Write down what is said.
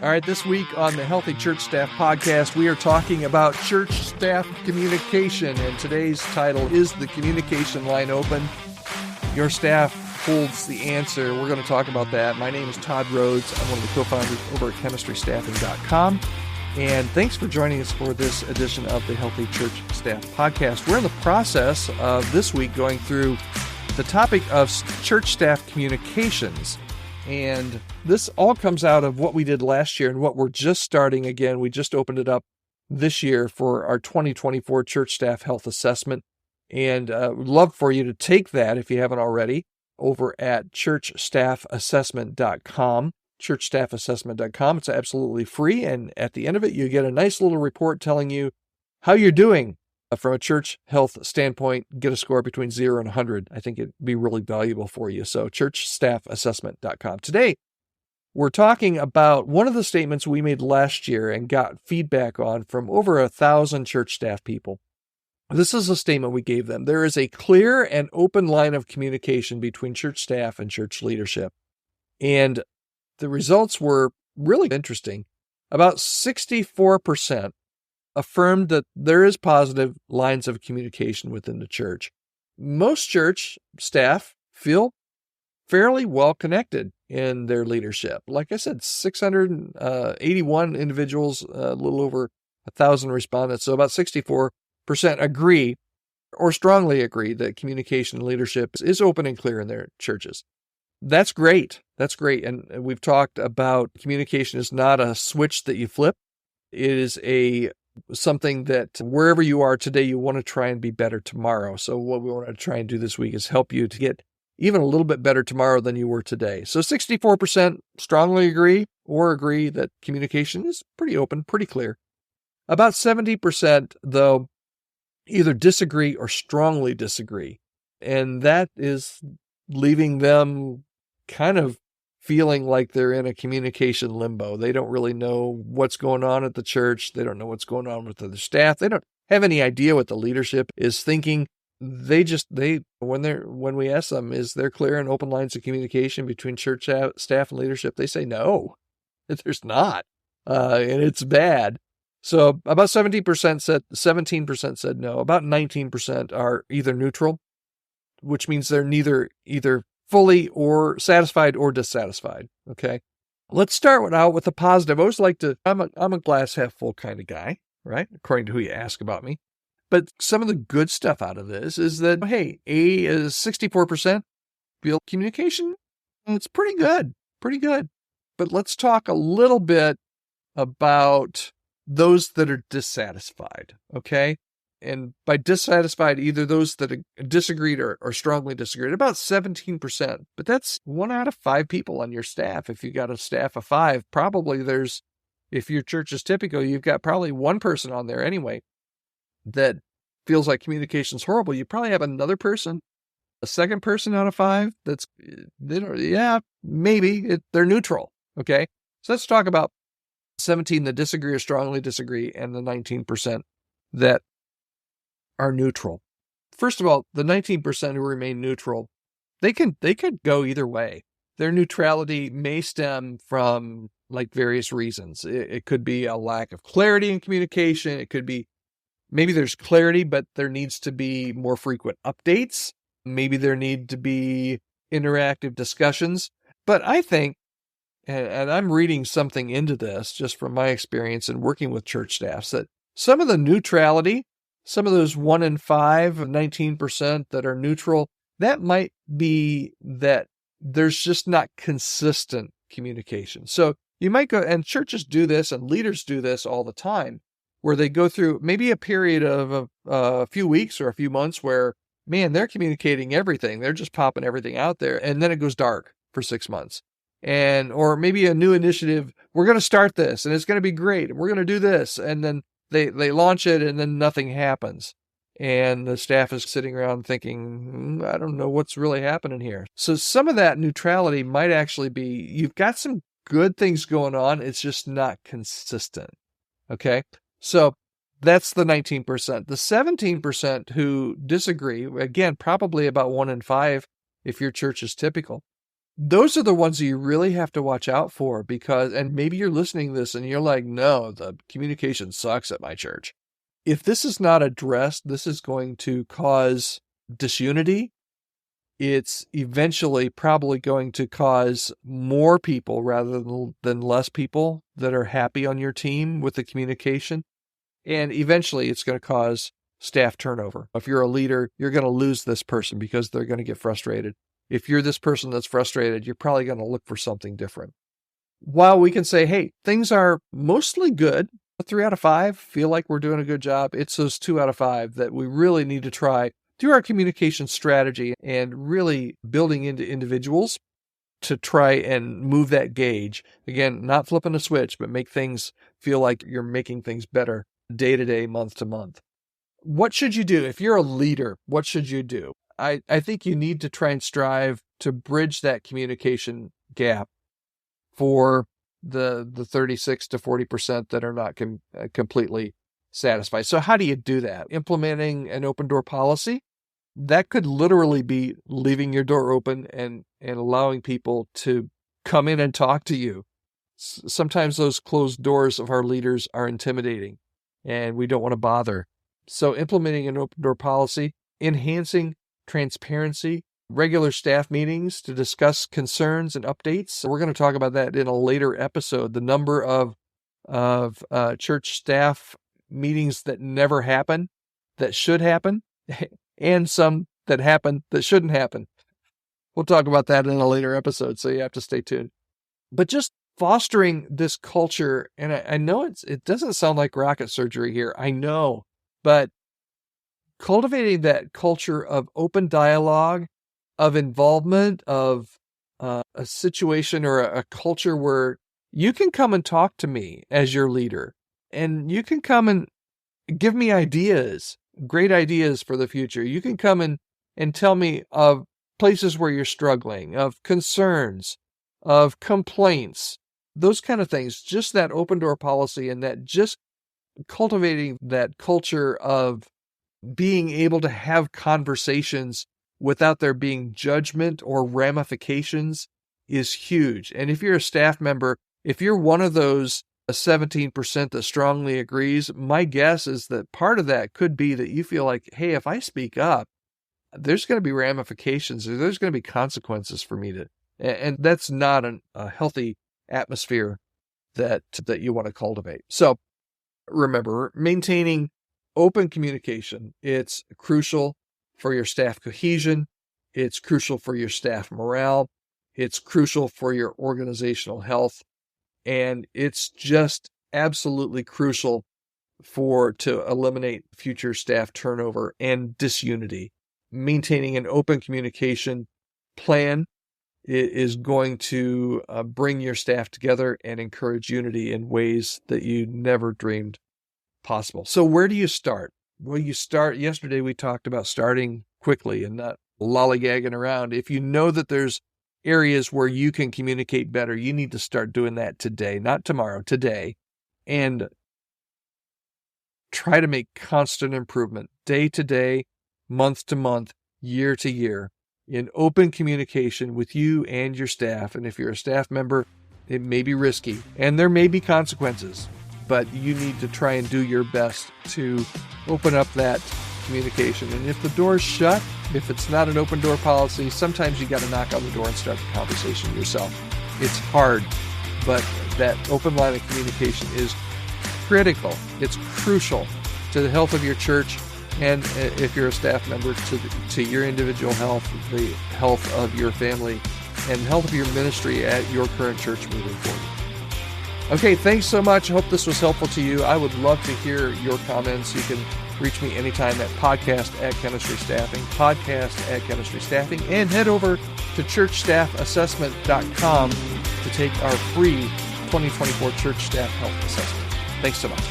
All right, this week on the Healthy Church Staff Podcast, we are talking about church staff communication, and today's title is The Communication Line Open. Your staff holds the answer. We're going to talk about that. My name is Todd Rhoades. I'm one of the co-founders over at chemistrystaffing.com, and thanks for joining us for this edition of the Healthy Church Staff Podcast. We're in the process of this week going through the topic of church staff communications. And this all comes out of what we did last year and what we're just starting again. We just opened it up this year for our 2024 Church Staff Health Assessment. And would love for you to take that if you haven't already over at churchstaffassessment.com, churchstaffassessment.com. It's absolutely free. And at the end of it, you get a nice little report telling you how you're doing from a church health standpoint. Get a score between 0 and 100. I think it'd be really valuable for you. So churchstaffassessment.com. Today, we're talking about one of the statements we made last year and got feedback on from over 1,000 church staff people. This is a statement we gave them. There is a clear and open line of communication between church staff and church leadership. And the results were really interesting. About 64% affirmed that there is positive lines of communication within the church. Most church staff feel fairly well connected in their leadership. Like I said, 681 individuals, a little over 1,000 respondents. So about 64% agree or strongly agree that communication and leadership is open and clear in their churches. That's great. That's great. And we've talked about communication is not a switch that you flip. It is something that wherever you are today, you want to try and be better tomorrow. So what we want to try and do this week is help you to get even a little bit better tomorrow than you were today. So 64% strongly agree or agree that communication is pretty open, pretty clear. About 70%, though, either disagree or strongly disagree. And that is leaving them kind of feeling like they're in a communication limbo. They don't really know what's going on at the church. They don't know what's going on with their staff. They don't have any idea what the leadership is thinking. When we ask them, is there clear and open lines of communication between church staff and leadership? They say no, there's not. And it's bad. So about 17% said no. About 19% are either neutral, which means they're either fully or satisfied or dissatisfied. Okay. Let's start out with the positive. I always like to, I'm a glass half full kind of guy, right? According to who you ask about me. But some of the good stuff out of this is that, hey, A is 64% feel communication. It's pretty good. But let's talk a little bit about those that are dissatisfied. Okay. And by dissatisfied, either those that disagreed or strongly disagreed, about 17%. But that's 1 out of 5 people on your staff. If you got a staff of 5, probably if your church is typical, you've got probably one person on there anyway that feels like communication's horrible. You probably have another person, a second person out of 5 maybe they're neutral. Okay. So let's talk about 17 that disagree or strongly disagree, and the 19% that are neutral. First of all, the 19% who remain neutral, they could go either way. Their neutrality may stem from various reasons. It could be a lack of clarity in communication. It could be maybe there's clarity, but there needs to be more frequent updates. Maybe there need to be interactive discussions. But I think, and I'm reading something into this just from my experience in working with church staffs, that some of the neutrality, some of those 1 in 5 of 19% that are neutral, that might be that there's just not consistent communication. So you might go, and churches do this and leaders do this all the time, where they go through maybe a period of a few weeks or a few months where, man, they're communicating everything. They're just popping everything out there. And then it goes dark for 6 months. Or maybe a new initiative. We're going to start this and it's going to be great. And we're going to do this. And then they launch it and then nothing happens. And the staff is sitting around thinking, I don't know what's really happening here. So some of that neutrality might actually be, you've got some good things going on. It's just not consistent. Okay. So that's the 19%. The 17% who disagree, again, probably about 1 in 5 if your church is typical. those are the ones that you really have to watch out for, because, and maybe you're listening to this and you're like, no, the communication sucks at my church. If this is not addressed, this is going to cause disunity. It's eventually probably going to cause more people rather than less people that are happy on your team with the communication. And eventually it's going to cause staff turnover. If you're a leader, you're going to lose this person because they're going to get frustrated. If you're this person that's frustrated, you're probably going to look for something different. While we can say, hey, things are mostly good, 3 out of 5 feel like we're doing a good job, it's those 2 out of 5 that we really need to try through our communication strategy and really building into individuals to try and move that gauge. Again, not flipping a switch, but make things feel like you're making things better day to day, month to month. What should you do? If you're a leader, what should you do? I think you need to try and strive to bridge that communication gap for the 36 to 40% that are not completely satisfied. So how do you do that? Implementing an open door policy. That could literally be leaving your door open and allowing people to come in and talk to you. Sometimes those closed doors of our leaders are intimidating and we don't want to bother. So implementing an open door policy, enhancing transparency, regular staff meetings to discuss concerns and updates. We're going to talk about that in a later episode. The number of church staff meetings that never happen, that should happen, and some that happen that shouldn't happen. We'll talk about that in a later episode, so you have to stay tuned. But just fostering this culture, and I know it doesn't sound like rocket surgery here, I know, but cultivating that culture of open dialogue, of involvement, of a situation or a culture where you can come and talk to me as your leader, and you can come and give me ideas, great ideas for the future. You can come and tell me of places where you're struggling, of concerns, of complaints, those kind of things. Just that open door policy and that just cultivating that culture of being able to have conversations without there being judgment or ramifications is huge. And if you're a staff member, if you're one of those 17% that strongly agrees, my guess is that part of that could be that you feel like, hey, if I speak up, there's going to be ramifications, or there's going to be consequences for me and that's not a healthy atmosphere that you want to cultivate. So remember, maintaining open communication, it's crucial for your staff cohesion. It's crucial for your staff morale. It's crucial for your organizational health. And it's just absolutely crucial to eliminate future staff turnover and disunity. Maintaining an open communication plan is going to bring your staff together and encourage unity in ways that you never dreamed possible. So where do you start? Well, you start, yesterday we talked about starting quickly and not lollygagging around. If you know that there's areas where you can communicate better, you need to start doing that today, not tomorrow, today. And try to make constant improvement day to day, month to month, year to year in open communication with you and your staff. And if you're a staff member, it may be risky and there may be consequences, but you need to try and do your best to open up that communication. And if the door's shut, if it's not an open door policy, sometimes you got to knock on the door and start the conversation yourself. It's hard, but that open line of communication is critical. It's crucial to the health of your church, and if you're a staff member, to your individual health, the health of your family, and the health of your ministry at your current church moving forward. Okay, thanks so much. I hope this was helpful to you. I would love to hear your comments. You can reach me anytime at podcast@chemistrystaffing, and head over to churchstaffassessment.com to take our free 2024 Church Staff Health Assessment. Thanks so much.